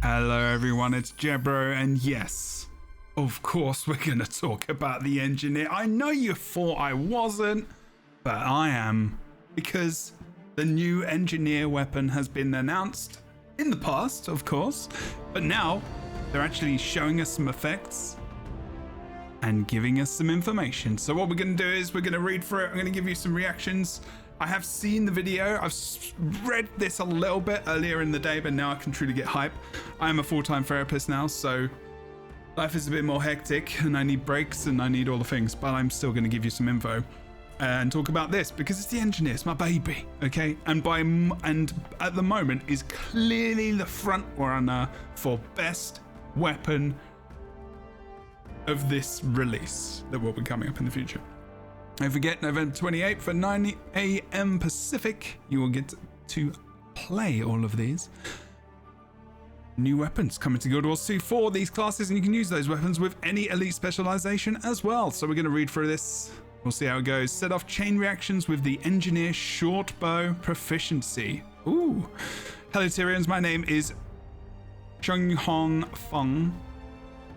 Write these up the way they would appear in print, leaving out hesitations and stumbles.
Hello everyone, it's Jebro, and yes, of course we're going to talk about the engineer. I know you thought I wasn't, but I am, because the new engineer weapon has been announced in the past, of course, but now they're actually showing us some effects and giving us some information. So what we're going to do is we're going to read through it. I'm going to give you some reactions. I have seen the video. I've read this a little bit earlier in the day, but now I can truly get hype. I am a full-time therapist now, so life is a bit more hectic and I need breaks and I need all the things, but I'm still going to give you some info and talk about this because it's the engineer, it's my baby, okay? And at the moment is clearly the front runner for best weapon of this release that will be coming up in the future. Don't forget, November 28th at 9 a.m. Pacific, you will get to play all of these new weapons coming to Guild Wars 2 for these classes, and you can use those weapons with any elite specialization as well. So we're going to read through this. We'll see how it goes. Set off chain reactions with the engineer Shortbow proficiency. Ooh. Hello, Tyrians. My name is Chung Hong Fung.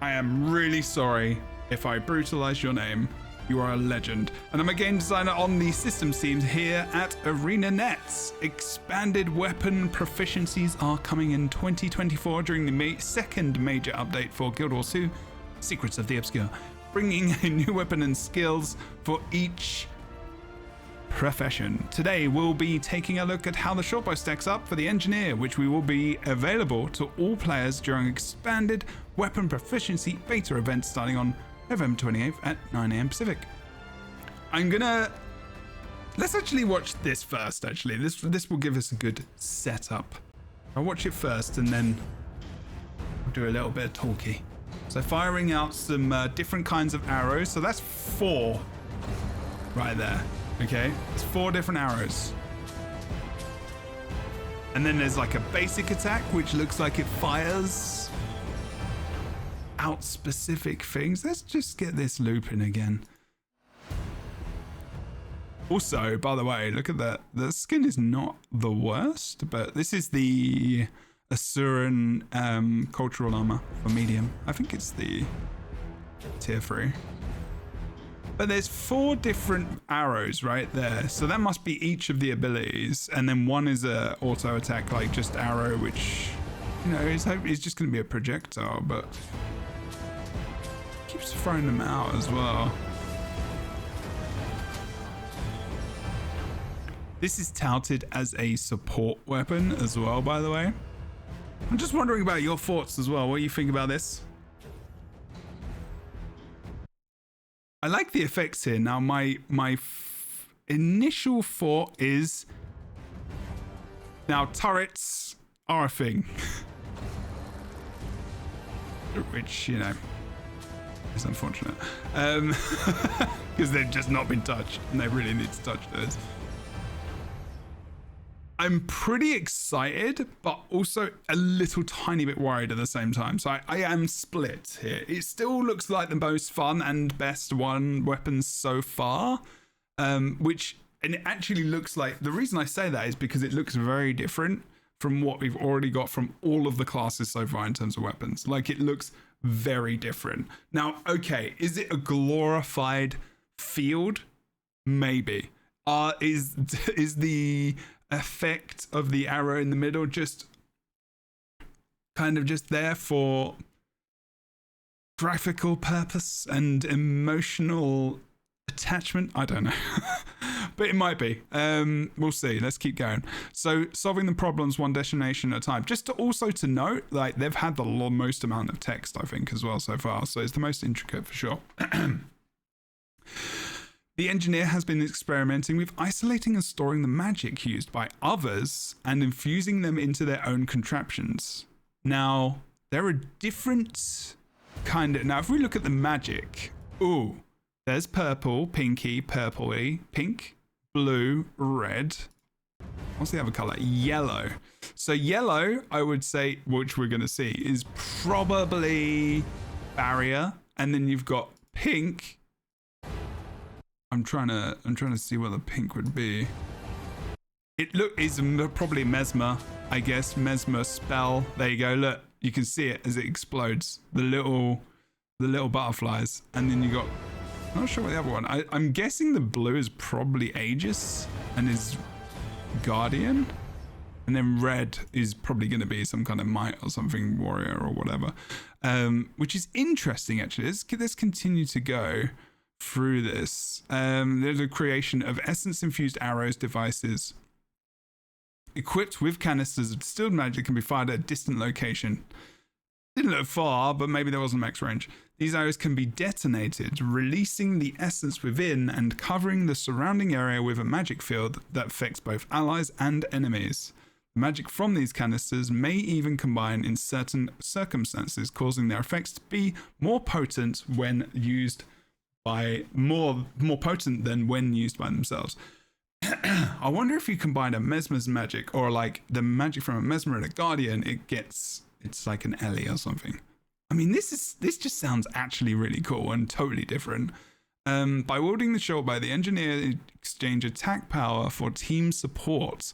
I am really sorry if I brutalized your name. You are a legend. And I'm a game designer on the systems team here at Arena Nets. Expanded weapon proficiencies are coming in 2024 during the second major update for Guild Wars 2, Secrets of the Obscure, bringing a new weapon and skills for each profession. Today we'll be taking a look at how the shortbow stacks up for the engineer, which will be available to all players during expanded weapon proficiency beta events starting on November 28th at 9 a.m. Pacific. Let's actually watch this first, actually. This will give us a good setup. I'll watch it first and then we'll do a little bit of talkie. So firing out some different kinds of arrows. So that's 4 right there, okay? It's 4 different arrows. And then there's like a basic attack, which looks like it fires out specific things. Let's just get this looping again. Also, by the way, look at that. The skin is not the worst, but this is the Asuran cultural armor for medium. I think it's the tier 3. But there's 4 different arrows right there. So that must be each of the abilities. And then one is a auto attack, like just arrow, which, you know, is just going to be a projectile, but keeps throwing them out as well. This is touted as a support weapon as well, by the way. I'm just wondering about your thoughts as well. What do you think about this? I like the effects here. Now, my initial thought is, now turrets are a thing. Which, you know, it's unfortunate because they've just not been touched and they really need to touch those. I'm pretty excited, but also a little tiny bit worried at the same time. So I am split here. It still looks like the most fun and best weapons so far, and it actually looks like, the reason I say that is because it looks very different from what we've already got from all of the classes so far in terms of weapons. Like, it looks very different. Now, okay, is it a glorified field? Maybe. Is the effect of the arrow in the middle just kind of just there for graphical purpose and emotional attachment? I don't know. But it might be. We'll see. Let's keep going. So, solving the problems one destination at a time. Just to also to note, like, they've had the most amount of text, I think, as well so far. So it's the most intricate for sure. The engineer has been experimenting with isolating and storing the magic used by others and infusing them into their own contraptions. Now, there are different kind of... Now, if we look at the magic, ooh, there's purple, pinky, purpley, pink, blue, red. What's the other color? Yellow. So yellow, I would say, which we're going to see, is probably barrier. And then you've got pink. I'm trying to see what the pink would be. It is probably mesmer, I guess. Mesmer spell. There you go. Look, You can see it as it explodes. The little butterflies. And then you got, I'm not sure what the other one. I'm guessing the blue is probably Aegis and is Guardian. And then red is probably going to be some kind of might or something, warrior or whatever. Which is interesting, actually. Let's continue to go through this. There's a creation of essence-infused arrows devices equipped with canisters of distilled magic can be fired at a distant location. Didn't look far, but maybe there wasn't max range. These arrows can be detonated, releasing the essence within and covering the surrounding area with a magic field that affects both allies and enemies. Magic from these canisters may even combine in certain circumstances, causing their effects to be more potent when used by more potent than when used by themselves. I wonder if you combine a Mesmer's magic or like the magic from a Mesmer and a Guardian, it's like an Ellie or something. I mean, this just sounds actually really cool and totally different. By wielding the Shortbow, the engineer exchange attack power for team support,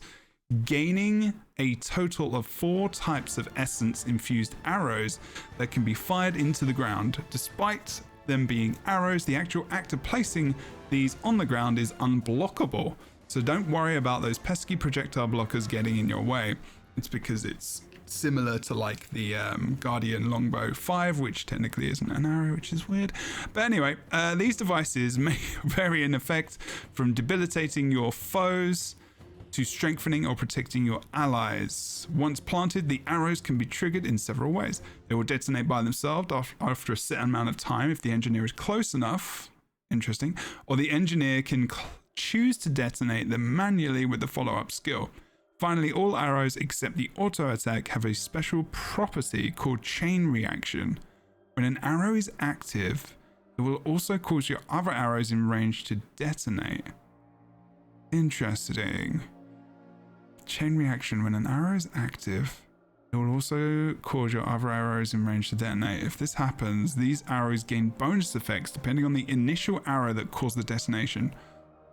gaining a total of 4 types of essence-infused arrows that can be fired into the ground. Despite them being arrows, the actual act of placing these on the ground is unblockable. So don't worry about those pesky projectile blockers getting in your way. It's because it's similar to like the Guardian Longbow 5, which technically isn't an arrow, which is weird. But anyway, these devices may vary in effect from debilitating your foes to strengthening or protecting your allies. Once planted, the arrows can be triggered in several ways. They will detonate by themselves after a set amount of time if the engineer is close enough. Interesting. Or the engineer can choose to detonate them manually with the follow-up skill. Finally, all arrows except the auto attack have a special property called chain reaction. When an arrow is active, it will also cause your other arrows in range to detonate. Interesting. Chain reaction. When an arrow is active, it will also cause your other arrows in range to detonate. If this happens, these arrows gain bonus effects depending on the initial arrow that caused the detonation.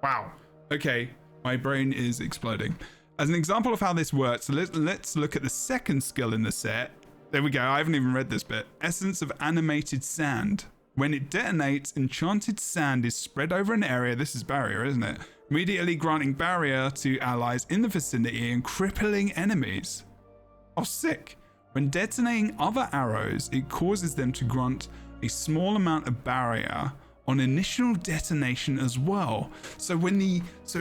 Wow. Okay, my brain is exploding. As an example of how this works, let's look at the second skill in the set. There we go. I haven't even read this bit. Essence of animated sand. When it detonates, enchanted sand is spread over an area. This is barrier, isn't it? Immediately granting barrier to allies in the vicinity and crippling enemies. Oh, sick. When detonating other arrows, it causes them to grant a small amount of barrier on initial detonation as well. So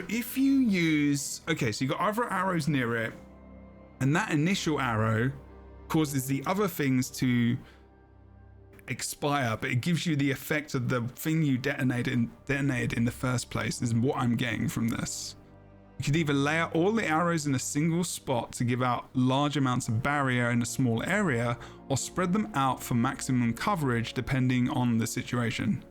if you use, okay, so you got other arrows near it, and that initial arrow causes the other things to expire, but it gives you the effect of the thing you detonated in the first place, is what I'm getting from this. You could either layer all the arrows in a single spot to give out large amounts of barrier in a small area, or spread them out for maximum coverage depending on the situation.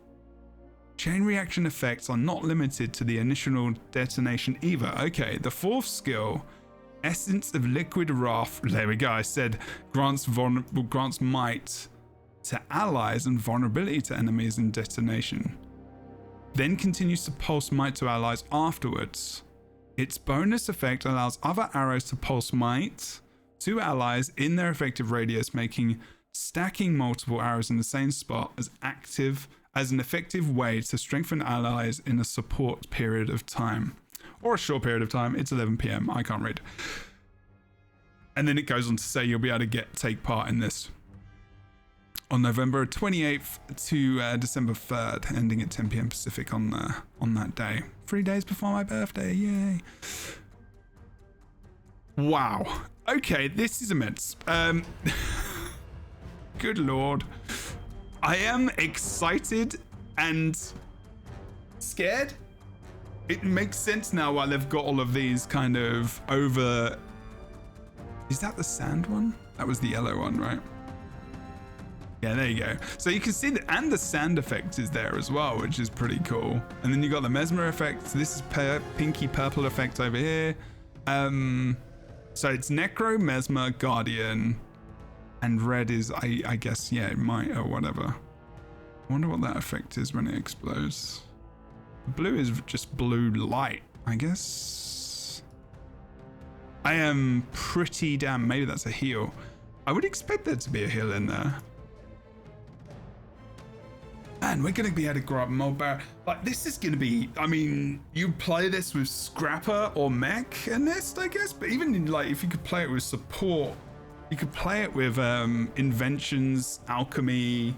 Chain reaction effects are not limited to the initial detonation either. Okay, the fourth skill, Essence of Liquid Wrath, there we go, I said grants might to allies and vulnerability to enemies in detonation. Then continues to pulse might to allies afterwards. Its bonus effect allows other arrows to pulse might to allies in their effective radius, making stacking multiple arrows in the same spot as an effective way to strengthen allies in a support period of time. Or a short period of time. It's 11 PM. I can't read. And then it goes on to say you'll be able to take part in this on November 28th to December 3rd, ending at 10 PM Pacific on that day. 3 days before my birthday, yay. Wow. Okay, this is immense. Good Lord. I am excited and scared. It makes sense now why they've got all of these kind of over... Is that the sand one? That was the yellow one, right? Yeah, there you go. So you can see that, and the sand effect is there as well, which is pretty cool. And then you got the mesmer effect. So this is pinky purple effect over here. So it's Necro, Mesmer, Guardian, and red is, I guess, yeah, might or whatever. I wonder what that effect is when it explodes. Blue is just blue light, I guess. I am pretty damn, maybe that's a heal. I would expect there to be a heal in there. Man, we're going to be able to grab mold barrier. Like, this is going to be, I mean, you play this with Scrapper or Mechanist, I guess, but even in, like, if you could play it with support, you could play it with Inventions, Alchemy,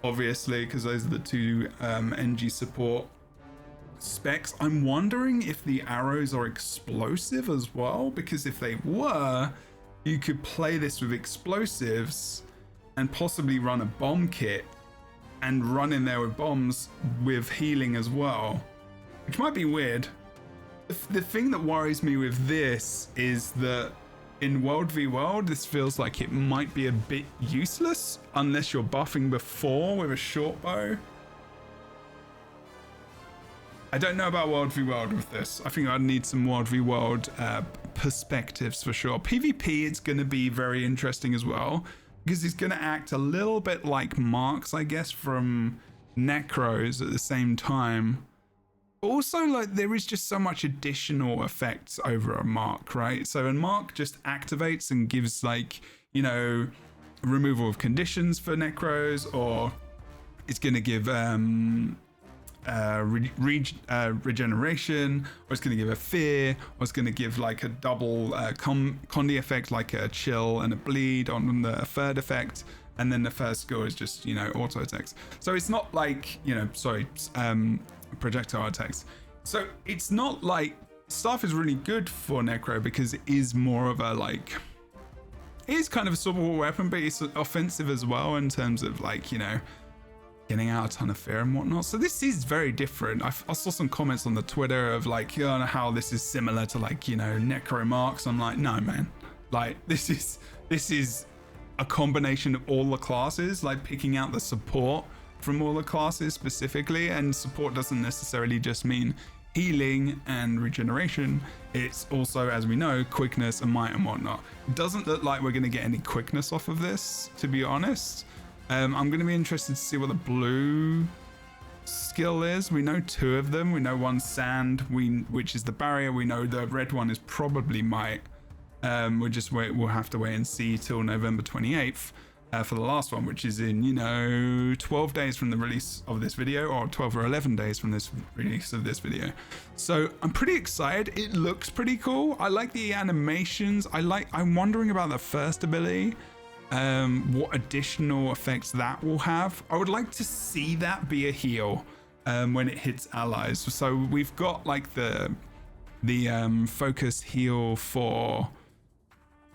obviously, because those are the two NG support specs. I'm wondering if the arrows are explosive as well, because if they were, you could play this with explosives and possibly run a bomb kit and run in there with bombs with healing as well, which might be weird. The thing that worries me with this is that in World v World, this feels like it might be a bit useless unless you're buffing before with a shortbow. I don't know about World v World with this. I think I'd need some World v World perspectives for sure. PvP, it's going to be very interesting as well, because he's going to act a little bit like Marks, I guess, from Necros at the same time. Also, like, there is just so much additional effects over a Mark, right? So a Mark just activates and gives, like, you know, removal of conditions for Necros, or it's going to give regeneration, or it's going to give a fear, or it's going to give like a double Condi effect, like a chill and a bleed on the third effect, and then the first skill is just, you know, auto attacks. So it's not like, you know, projectile attacks. So it's not like Staff is really good for Necro because it is more of a, like, it is kind of a support weapon, but it's offensive as well in terms of, like, you know, getting out a ton of fear and whatnot. So this is very different. I saw some comments on the Twitter of, like, you know, how this is similar to, like, you know, Necro Marks. I'm like, no, man. Like, this is a combination of all the classes, like picking out the support from all the classes specifically. And support doesn't necessarily just mean healing and regeneration. It's also, as we know, quickness and might and whatnot. It doesn't look like we're going to get any quickness off of this, to be honest. I'm going to be interested to see what the blue skill is. We know two of them. We know one's sand, which is the barrier. We know the red one is probably might. We'll have to wait and see till November 28th for the last one, which is in, you know, 12 days from the release of this video, or 12 or 11 days from this release of this video. So I'm pretty excited. It looks pretty cool. I like the animations. I'm wondering about the first ability. What additional effects that will have. I would like to see that be a heal when it hits allies. So we've got, like, the focus heal for,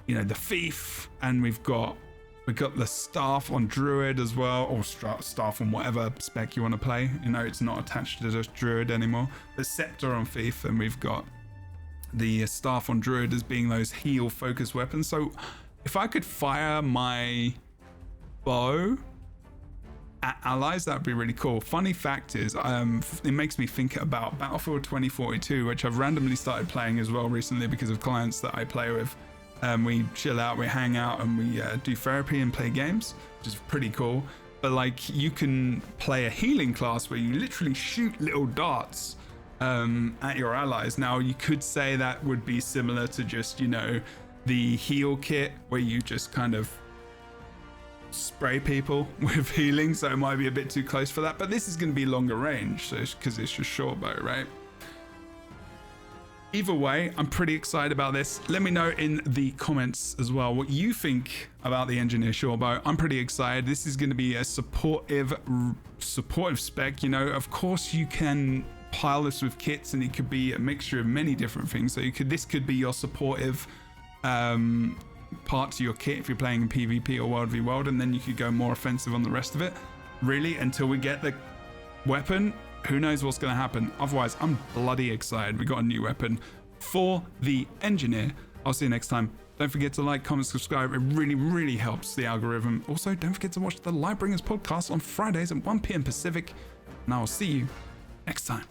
you know, the thief, and we've got the staff on druid as well, or staff on whatever spec you want to play. You know, it's not attached to just druid anymore. The scepter on thief, and we've got the staff on druid as being those heal focus weapons. So if I could fire my bow at allies, that'd be really cool. Funny fact is, it makes me think about Battlefield 2042, which I've randomly started playing as well recently because of clients that I play with. We chill out, we hang out, and we do therapy and play games, which is pretty cool. But, like, you can play a healing class where you literally shoot little darts at your allies. Now, you could say that would be similar to just, you know, the heal kit where you just kind of spray people with healing, so it might be a bit too close for that, but this is going to be longer range, so because it's just shortbow, right? Either way, I'm pretty excited about this. Let me know in the comments as well what you think about the Engineer Shortbow. I'm pretty excited. This is going to be a supportive spec. You know, of course you can pile this with kits, and it could be a mixture of many different things. So this could be your supportive part to your kit if you're playing in PvP or World v World, and then you could go more offensive on the rest of it. Really, until we get the weapon, who knows what's going to happen. Otherwise, I'm bloody excited. We got a new weapon for the Engineer. I'll see you next time. Don't forget to like, comment, subscribe. It really, really helps the algorithm. Also, don't forget to watch the Lightbringers podcast on Fridays at 1 p.m. Pacific, and I will see you next time.